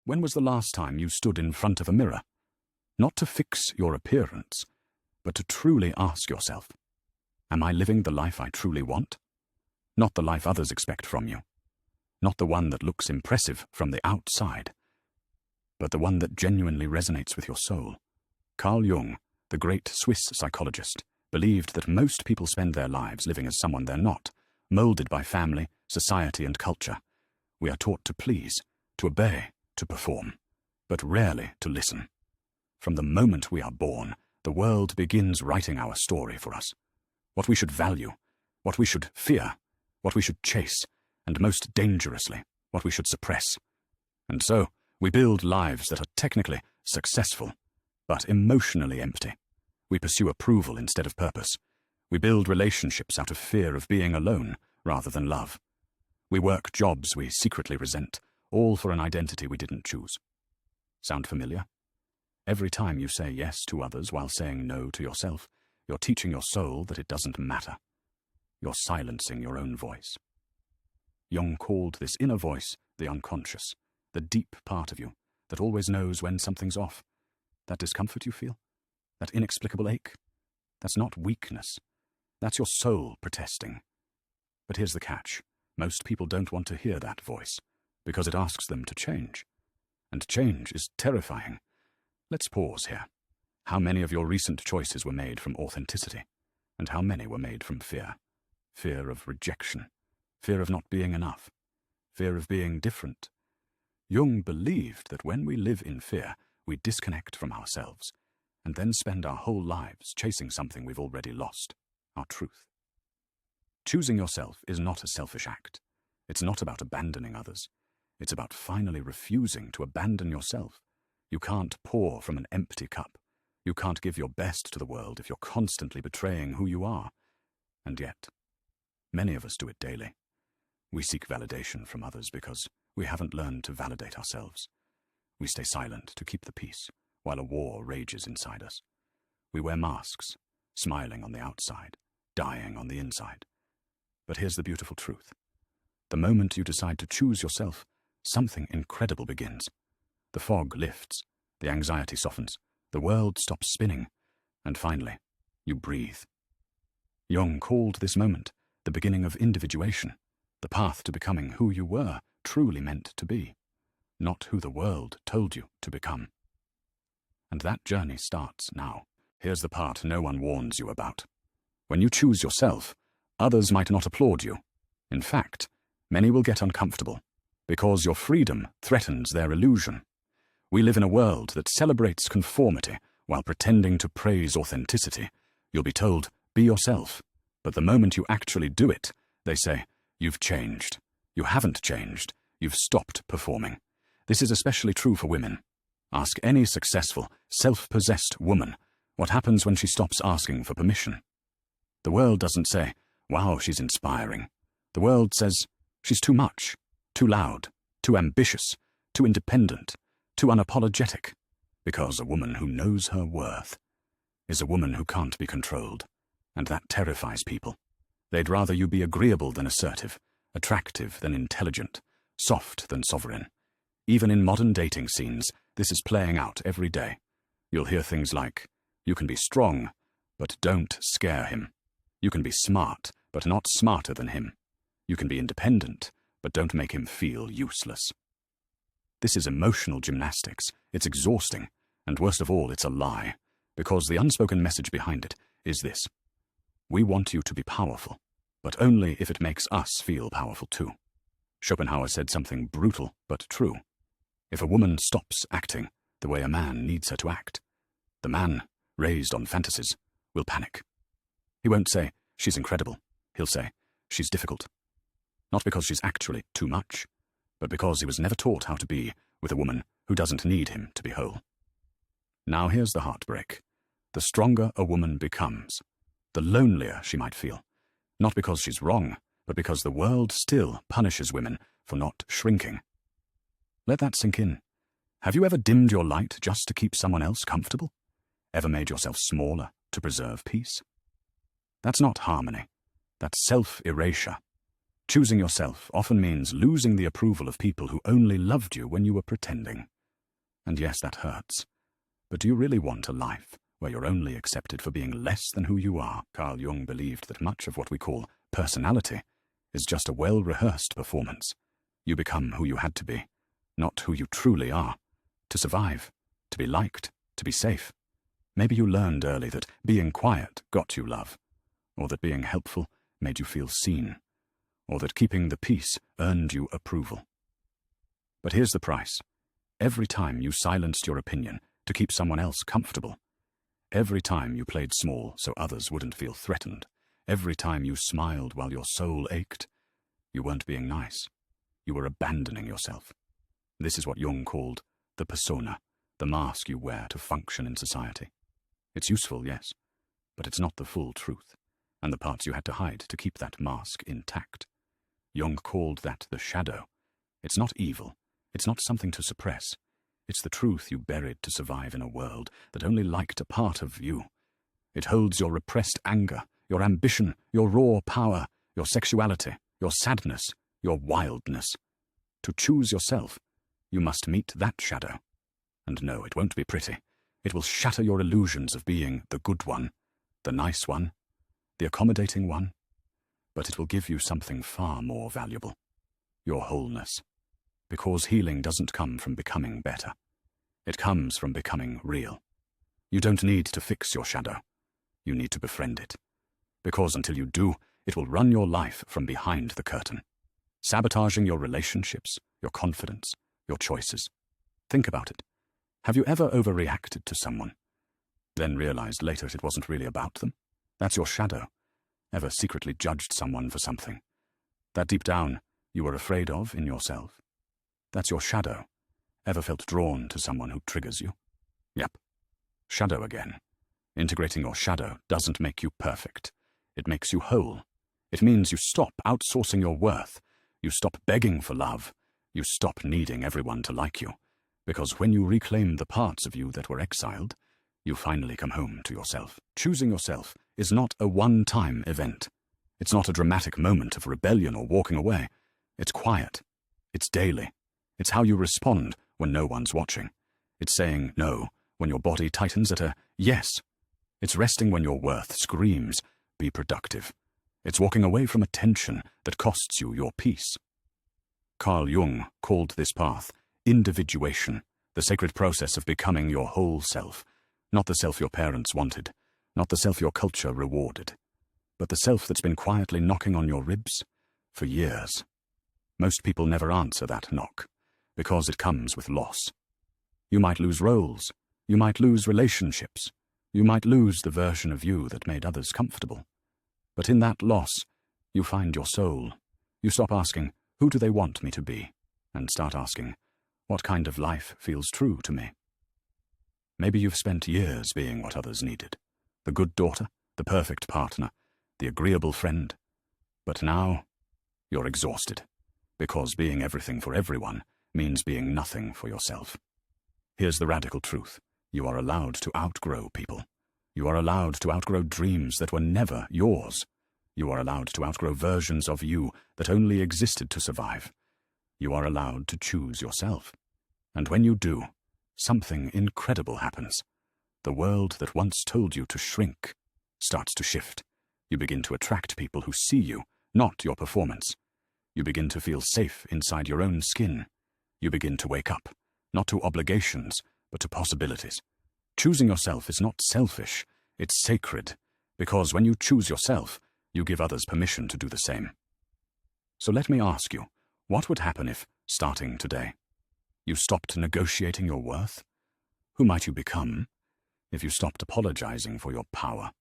When was the last time you stood in front of a mirror? Not to fix your appearance, but to truly ask yourself, am I living the life I truly want? Not the life others expect from you. Not the one that looks impressive from the outside, but the one that genuinely resonates with your soul. Carl Jung, the great Swiss psychologist, believed that most people spend their lives living as someone they're not, molded by family, society, and culture. We are taught to please, to obey, to perform, but rarely to listen. From the moment we are born, the world begins writing our story for us. What we should value, what we should fear, what we should chase, and most dangerously, what we should suppress. And so, we build lives that are technically successful, but emotionally empty. We pursue approval instead of purpose. We build relationships out of fear of being alone rather than love. We work jobs we secretly resent, all for an identity we didn't choose. Sound familiar? Every time you say yes to others while saying no to yourself, you're teaching your soul that it doesn't matter. You're silencing your own voice. Jung called this inner voice the unconscious, the deep part of you that always knows when something's off. That discomfort you feel, that inexplicable ache, that's not weakness. That's your soul protesting. But here's the catch. Most people don't want to hear that voice, because it asks them to change. And change is terrifying. Let's pause here. How many of your recent choices were made from authenticity? And how many were made from fear? Fear of rejection. Fear of not being enough. Fear of being different. Jung believed that when we live in fear, we disconnect from ourselves, and then spend our whole lives chasing something we've already lost, our truth. Choosing yourself is not a selfish act. It's not about abandoning others. It's about finally refusing to abandon yourself. You can't pour from an empty cup. You can't give your best to the world if you're constantly betraying who you are. And yet, many of us do it daily. We seek validation from others because we haven't learned to validate ourselves. We stay silent to keep the peace while a war rages inside us. We wear masks, smiling on the outside, dying on the inside. But here's the beautiful truth. The moment you decide to choose yourself, something incredible begins. The fog lifts, the anxiety softens, the world stops spinning, and finally, you breathe. Jung called this moment the beginning of individuation, the path to becoming who you were truly meant to be, not who the world told you to become. And that journey starts now. Here's the part no one warns you about. When you choose yourself, others might not applaud you. In fact, many will get uncomfortable, because your freedom threatens their illusion. We live in a world that celebrates conformity while pretending to praise authenticity. You'll be told, be yourself. But the moment you actually do it, they say, you've changed. You haven't changed. You've stopped performing. This is especially true for women. Ask any successful, self-possessed woman what happens when she stops asking for permission. The world doesn't say, wow, she's inspiring. The world says, she's too much, too loud, too ambitious, too independent, too unapologetic, because a woman who knows her worth is a woman who can't be controlled, and that terrifies people. They'd rather you be agreeable than assertive, attractive than intelligent, soft than sovereign. Even in modern dating scenes, this is playing out every day. You'll hear things like, you can be strong, but don't scare him. You can be smart, but not smarter than him. You can be independent, but don't make him feel useless. This is emotional gymnastics. It's exhausting, and worst of all, it's a lie, because the unspoken message behind it is this. We want you to be powerful, but only if it makes us feel powerful too. Schopenhauer said something brutal but true. If a woman stops acting the way a man needs her to act, the man, raised on fantasies, will panic. He won't say, she's incredible. He'll say, she's difficult. Not because she's actually too much, but because he was never taught how to be with a woman who doesn't need him to be whole. Now here's the heartbreak. The stronger a woman becomes, the lonelier she might feel. Not because she's wrong, but because the world still punishes women for not shrinking. Let that sink in. Have you ever dimmed your light just to keep someone else comfortable? Ever made yourself smaller to preserve peace? That's not harmony. That's self-erasure. Choosing yourself often means losing the approval of people who only loved you when you were pretending. And yes, that hurts. But do you really want a life where you're only accepted for being less than who you are? Carl Jung believed that much of what we call personality is just a well-rehearsed performance. You become who you had to be, not who you truly are, to survive, to be liked, to be safe. Maybe you learned early that being quiet got you love, or that being helpful made you feel seen, or that keeping the peace earned you approval. But here's the price. Every time you silenced your opinion to keep someone else comfortable, every time you played small so others wouldn't feel threatened, every time you smiled while your soul ached, you weren't being nice. You were abandoning yourself. This is what Jung called the persona, the mask you wear to function in society. It's useful, yes, but it's not the full truth, and the parts you had to hide to keep that mask intact. Jung called that the shadow. It's not evil. It's not something to suppress. It's the truth you buried to survive in a world that only liked a part of you. It holds your repressed anger, your ambition, your raw power, your sexuality, your sadness, your wildness. To choose yourself, you must meet that shadow. And no, it won't be pretty. It will shatter your illusions of being the good one, the nice one, the accommodating one. But it will give you something far more valuable, your wholeness. Because healing doesn't come from becoming better. It comes from becoming real. You don't need to fix your shadow. You need to befriend it. Because until you do, it will run your life from behind the curtain, sabotaging your relationships, your confidence, your choices. Think about it. Have you ever overreacted to someone, then realized later it wasn't really about them? That's your shadow. Ever secretly judged someone for something that deep down you were afraid of in yourself? That's your shadow. Ever felt drawn to someone who triggers you? Yep. Shadow again. Integrating your shadow doesn't make you perfect. It makes you whole. It means you stop outsourcing your worth. You stop begging for love. You stop needing everyone to like you. Because when you reclaim the parts of you that were exiled, you finally come home to yourself. Choosing yourself is not a one-time event. It's not a dramatic moment of rebellion or walking away. It's quiet. It's daily. It's how you respond when no one's watching. It's saying no when your body tightens at a yes. It's resting when your worth screams, be productive. It's walking away from a tension that costs you your peace. Carl Jung called this path individuation, the sacred process of becoming your whole self, not the self your parents wanted, not the self your culture rewarded, but the self that's been quietly knocking on your ribs for years. Most people never answer that knock, because it comes with loss. You might lose roles, you might lose relationships, you might lose the version of you that made others comfortable. But in that loss, you find your soul. You stop asking, who do they want me to be? And start asking, what kind of life feels true to me? Maybe you've spent years being what others needed, the good daughter, the perfect partner, the agreeable friend. But now, you're exhausted, because being everything for everyone means being nothing for yourself. Here's the radical truth. You are allowed to outgrow people. You are allowed to outgrow dreams that were never yours. You are allowed to outgrow versions of you that only existed to survive. You are allowed to choose yourself. And when you do, something incredible happens. The world that once told you to shrink starts to shift. You begin to attract people who see you, not your performance. You begin to feel safe inside your own skin. You begin to wake up, not to obligations, but to possibilities. Choosing yourself is not selfish, it's sacred, because when you choose yourself, you give others permission to do the same. So let me ask you, what would happen if, starting today, you stopped negotiating your worth? Who might you become if you stopped apologizing for your power?